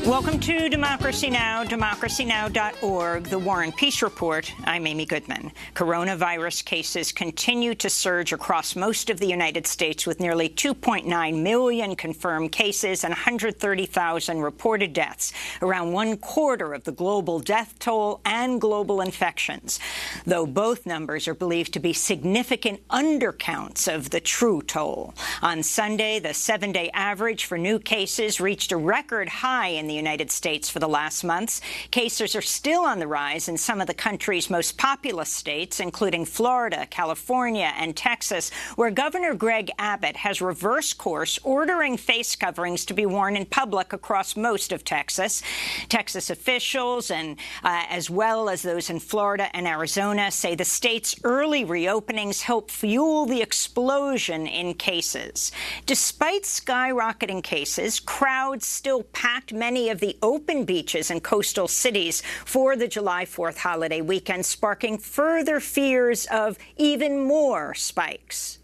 Welcome to Democracy Now!, democracynow.org, The War and Peace Report. I'm Amy Goodman. Coronavirus cases continue to surge across most of the United States, with nearly 2.9 million confirmed cases and 130,000 reported deaths, around 1/4 of the global death toll and global infections, though both numbers are believed to be significant undercounts of the true toll. On Sunday, the 7-day average for new cases reached a record high in the United States for the last months. Cases are still on the rise in some of the country's most populous states, including Florida, California, and Texas, where Governor Greg Abbott has reversed course, ordering face coverings to be worn in public across most of Texas. Texas officials, and as well as those in Florida and Arizona, say the state's early reopenings help fuel the explosion in cases. Despite skyrocketing cases, crowds still packed many of the open beaches in coastal cities for the July 4th holiday weekend, sparking further fears of even more spikes.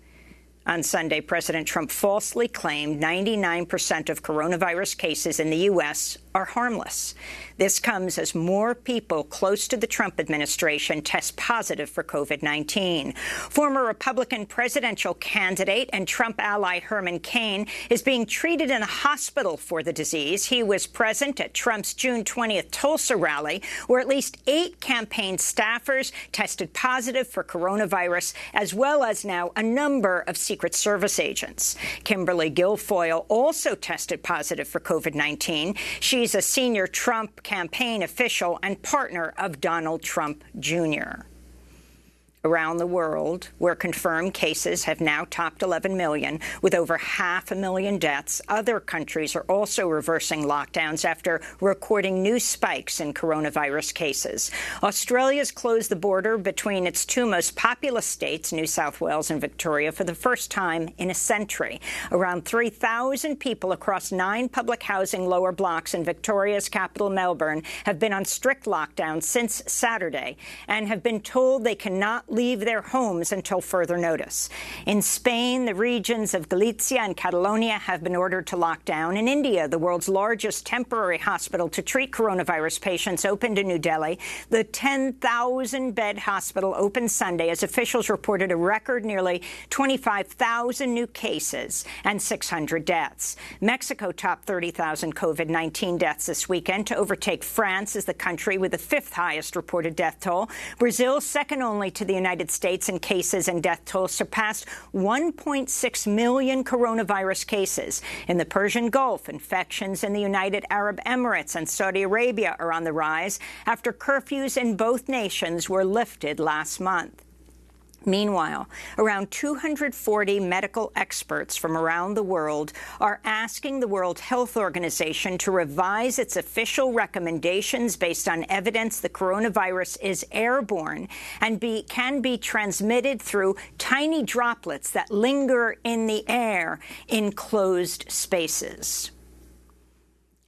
On Sunday, President Trump falsely claimed 99% of coronavirus cases in the U.S. are harmless. This comes as more people close to the Trump administration test positive for COVID-19. Former Republican presidential candidate and Trump ally Herman Cain is being treated in a hospital for the disease. He was present at Trump's June 20th Tulsa rally, where at least 8 campaign staffers tested positive for coronavirus, as well as now a number of Secret Service agents. Kimberly Guilfoyle also tested positive for COVID-19. She's a senior Trump campaign official and partner of Donald Trump Jr. Around the world, where confirmed cases have now topped 11 million, with over 500,000 deaths, other countries are also reversing lockdowns after recording new spikes in coronavirus cases. Australia's closed the border between its 2 most populous states, New South Wales and Victoria, for the first time in a century. Around 3,000 people across 9 public housing lower blocks in Victoria's capital, Melbourne, have been on strict lockdown since Saturday and have been told they cannot leave their homes until further notice. In Spain, the regions of Galicia and Catalonia have been ordered to lock down. In India, the world's largest temporary hospital to treat coronavirus patients opened in New Delhi. The 10,000-bed hospital opened Sunday as officials reported a record nearly 25,000 new cases and 600 deaths. Mexico topped 30,000 COVID-19 deaths this weekend to overtake France as the country with the 5th highest reported death toll. Brazil, second only to the United States in cases and death toll, surpassed 1.6 million coronavirus cases. In the Persian Gulf, infections in the United Arab Emirates and Saudi Arabia are on the rise after curfews in both nations were lifted last month. Meanwhile, around 240 medical experts from around the world are asking the World Health Organization to revise its official recommendations based on evidence the coronavirus is airborne and can be transmitted through tiny droplets that linger in the air in closed spaces.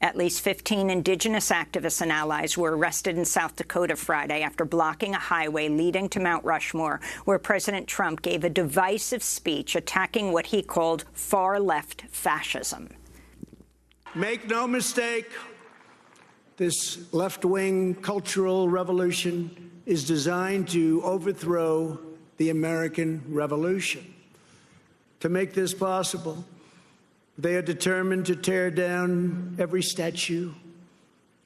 At least 15 Indigenous activists and allies were arrested in South Dakota Friday after blocking a highway leading to Mount Rushmore, where President Trump gave a divisive speech attacking what he called far-left fascism. Make no mistake, this left-wing cultural revolution is designed to overthrow the American Revolution. To make this possible, they are determined to tear down every statue,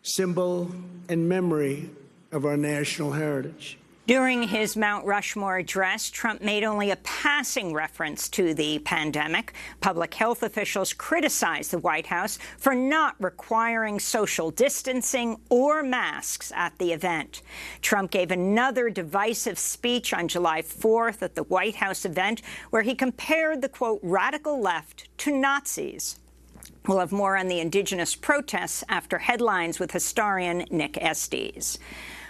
symbol, and memory of our national heritage. During his Mount Rushmore address, Trump made only a passing reference to the pandemic. Public health officials criticized the White House for not requiring social distancing or masks at the event. Trump gave another divisive speech on July 4th at the White House event, where he compared the, quote, radical left to Nazis. We'll have more on the Indigenous protests after headlines with historian Nick Estes.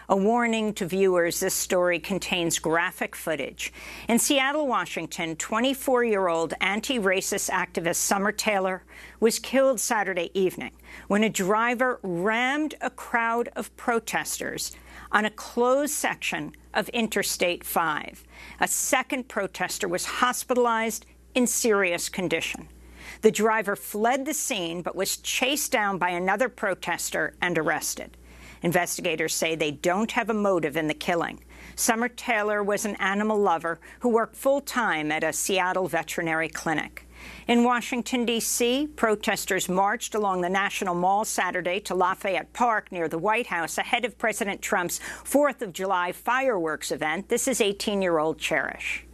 A warning to viewers, this story contains graphic footage. In Seattle, Washington, 24-year-old anti-racist activist Summer Taylor was killed Saturday evening when a driver rammed a crowd of protesters on a closed section of Interstate 5. A second protester was hospitalized in serious condition. The driver fled the scene but was chased down by another protester and arrested. Investigators say they don't have a motive in the killing. Summer Taylor was an animal lover who worked full-time at a Seattle veterinary clinic. In Washington, D.C., protesters marched along the National Mall Saturday to Lafayette Park near the White House ahead of President Trump's 4th of July fireworks event. This is 18-year-old Cherish.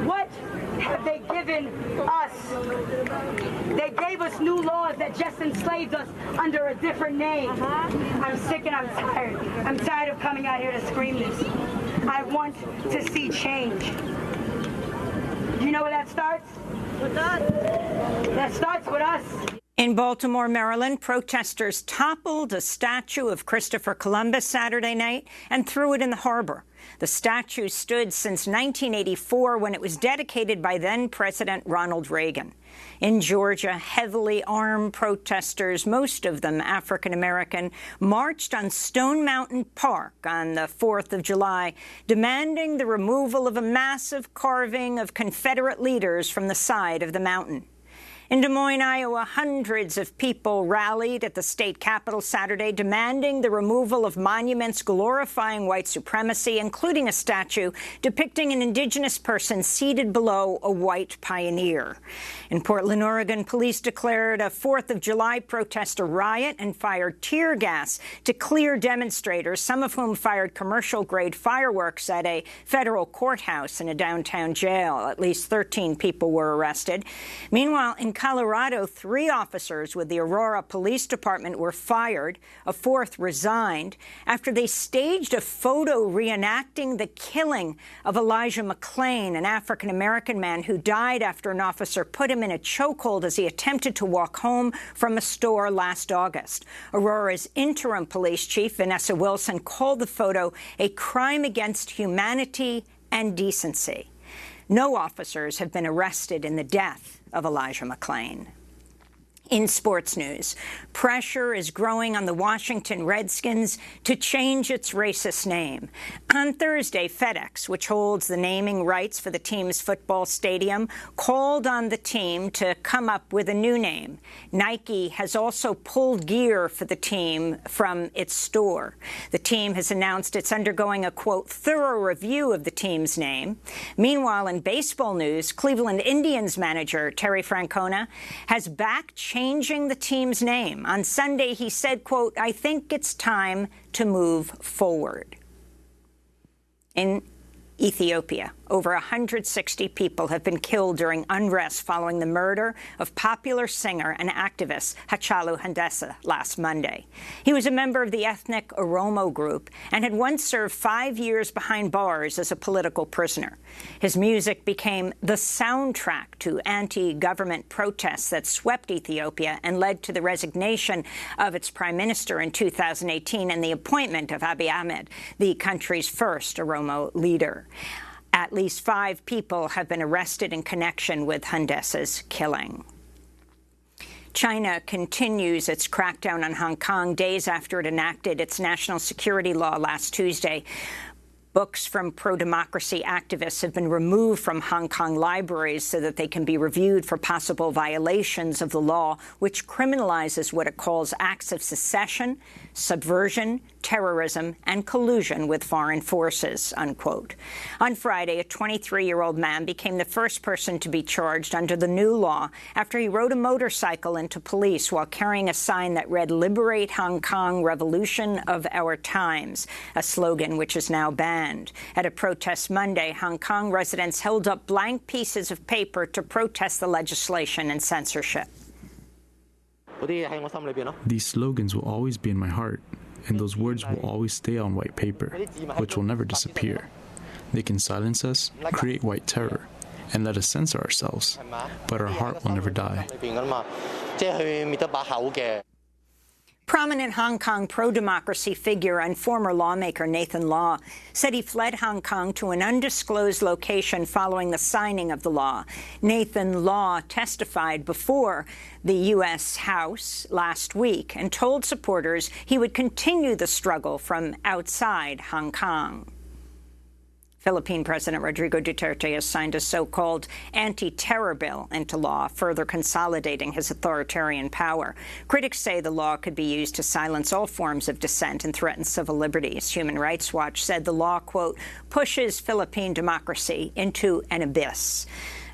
What have they given us? They gave us new laws that just enslaved us under a different name. I'm sick and I'm tired. I'm tired of coming out here to scream this. I want to see change. You know where that starts? With us. That starts with us. In Baltimore, Maryland, protesters toppled a statue of Christopher Columbus Saturday night and threw it in the harbor. The statue stood since 1984 when it was dedicated by then-President Ronald Reagan. In Georgia, heavily armed protesters, most of them African-American, marched on Stone Mountain Park on the 4th of July, demanding the removal of a massive carving of Confederate leaders from the side of the mountain. In Des Moines, Iowa, hundreds of people rallied at the state capitol Saturday, demanding the removal of monuments glorifying white supremacy, including a statue depicting an Indigenous person seated below a white pioneer. In Portland, Oregon, police declared a 4th of July protest a riot and fired tear gas to clear demonstrators, some of whom fired commercial-grade fireworks at a federal courthouse and a downtown jail. At least 13 people were arrested. Meanwhile, in Colorado, 3 officers with the Aurora Police Department were fired. A 4th resigned after they staged a photo reenacting the killing of Elijah McClain, an African-American man who died after an officer put him in a chokehold as he attempted to walk home from a store last August. Aurora's interim police chief, Vanessa Wilson, called the photo a crime against humanity and decency. No officers have been arrested in the death of Elijah McClain. In sports news, pressure is growing on the Washington Redskins to change its racist name. On Thursday, FedEx, which holds the naming rights for the team's football stadium, called on the team to come up with a new name. Nike has also pulled gear for the team from its store. The team has announced it's undergoing a, quote, thorough review of the team's name. Meanwhile, in baseball news, Cleveland Indians manager Terry Francona has backed changing the team's name. On Sunday, he said, quote, I think it's time to move forward. In Ethiopia, over 160 people have been killed during unrest following the murder of popular singer and activist Hachalu Hundessa last Monday. He was a member of the ethnic Oromo group and had once served 5 years behind bars as a political prisoner. His music became the soundtrack to anti-government protests that swept Ethiopia and led to the resignation of its prime minister in 2018 and the appointment of Abiy Ahmed, the country's first Oromo leader. At least 5 people have been arrested in connection with Hundessa's killing. China continues its crackdown on Hong Kong days after it enacted its national security law last Tuesday. Books from pro-democracy activists have been removed from Hong Kong libraries so that they can be reviewed for possible violations of the law, which criminalizes what it calls acts of secession, subversion, terrorism, and collusion with foreign forces, unquote. On Friday, a 23-year-old man became the first person to be charged under the new law after he rode a motorcycle into police while carrying a sign that read, "Liberate Hong Kong, Revolution of Our Times," a slogan which is now banned. At a protest Monday, Hong Kong residents held up blank pieces of paper to protest the legislation and censorship. These slogans will always be in my heart, and those words will always stay on white paper, which will never disappear. They can silence us, create white terror, and let us censor ourselves, but our heart will never die. Prominent Hong Kong pro-democracy figure and former lawmaker Nathan Law said he fled Hong Kong to an undisclosed location following the signing of the law. Nathan Law testified before the U.S. House last week and told supporters he would continue the struggle from outside Hong Kong. Philippine President Rodrigo Duterte has signed a so-called anti-terror bill into law, further consolidating his authoritarian power. Critics say the law could be used to silence all forms of dissent and threaten civil liberties. Human Rights Watch said the law, quote, pushes Philippine democracy into an abyss.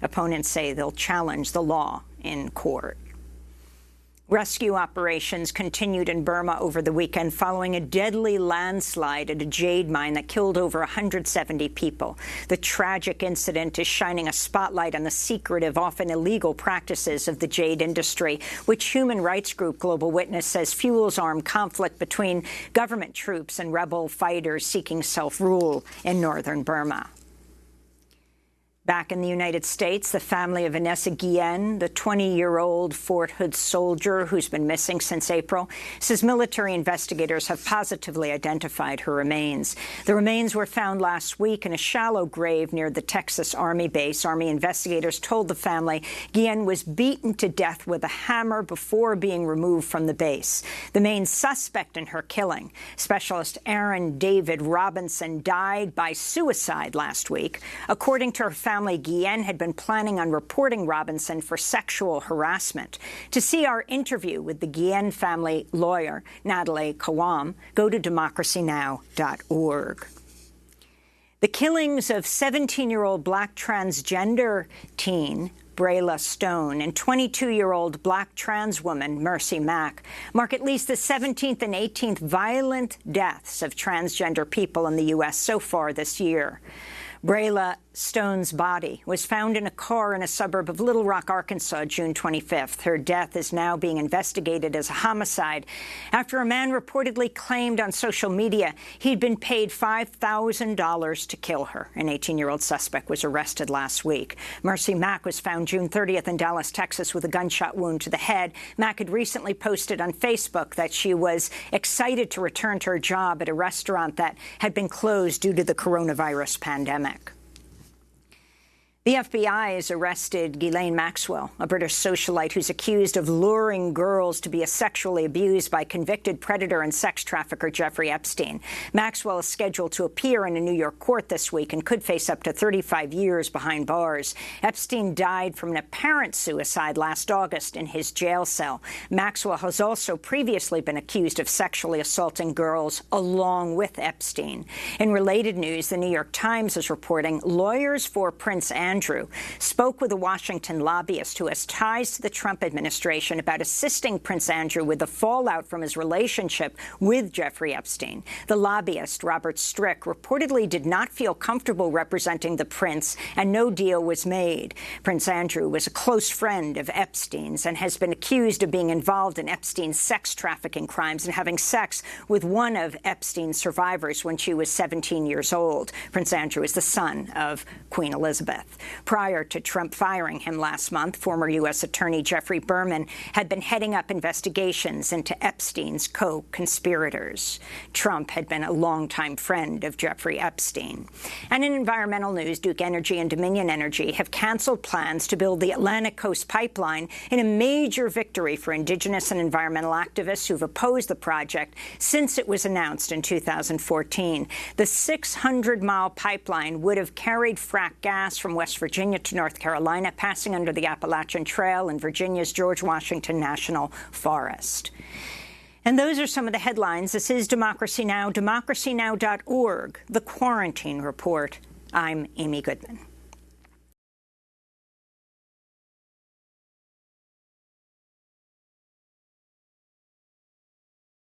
Opponents say they'll challenge the law in court. Rescue operations continued in Burma over the weekend following a deadly landslide at a jade mine that killed over 170 people. The tragic incident is shining a spotlight on the secretive, often illegal practices of the jade industry, which human rights group Global Witness says fuels armed conflict between government troops and rebel fighters seeking self-rule in northern Burma. Back in the United States, the family of Vanessa Ghee-lane, the 20-year-old Fort Hood soldier who's been missing since April, says military investigators have positively identified her remains. The remains were found last week in a shallow grave near the Texas Army base. Army investigators told the family Ghee-lane was beaten to death with a hammer before being removed from the base. The main suspect in her killing, specialist Aaron David Robinson, died by suicide last week. According to her family, Ghee-lane had been planning on reporting Robinson for sexual harassment. To see our interview with the Ghee-lane family lawyer, Natalie Kawam, go to democracynow.org. The killings of 17-year-old black transgender teen Braila Stone and 22-year-old black trans woman Mercy Mack mark at least the 17th and 18th violent deaths of transgender people in the U.S. so far this year. Braila Stone's body was found in a car in a suburb of Little Rock, Arkansas, June 25th. Her death is now being investigated as a homicide after a man reportedly claimed on social media he'd been paid $5,000 to kill her. An 18-year-old suspect was arrested last week. Mercy Mack was found June 30th in Dallas, Texas, with a gunshot wound to the head. Mack had recently posted on Facebook that she was excited to return to her job at a restaurant that had been closed due to the coronavirus pandemic. The FBI has arrested Ghislaine Maxwell, a British socialite who's accused of luring girls to be sexually abused by convicted predator and sex trafficker Jeffrey Epstein. Maxwell is scheduled to appear in a New York court this week and could face up to 35 years behind bars. Epstein died from an apparent suicide last August in his jail cell. Maxwell has also previously been accused of sexually assaulting girls along with Epstein. In related news, the New York Times is reporting lawyers for Prince Andrew spoke with a Washington lobbyist who has ties to the Trump administration about assisting Prince Andrew with the fallout from his relationship with Jeffrey Epstein. The lobbyist, Robert Strick, reportedly did not feel comfortable representing the prince, and no deal was made. Prince Andrew was a close friend of Epstein's and has been accused of being involved in Epstein's sex trafficking crimes and having sex with one of Epstein's survivors when she was 17 years old. Prince Andrew is the son of Queen Elizabeth. Prior to Trump firing him last month, former U.S. Attorney Jeffrey Berman had been heading up investigations into Epstein's co-conspirators. Trump had been a longtime friend of Jeffrey Epstein. And in environmental news, Duke Energy and Dominion Energy have canceled plans to build the Atlantic Coast Pipeline in a major victory for Indigenous and environmental activists who've opposed the project since it was announced in 2014. The 600-mile pipeline would have carried frack gas from West Virginia to North Carolina, passing under the Appalachian Trail and Virginia's George Washington National Forest. And those are some of the headlines. This is Democracy Now!, democracynow.org, The Quarantine Report. I'm Amy Goodman.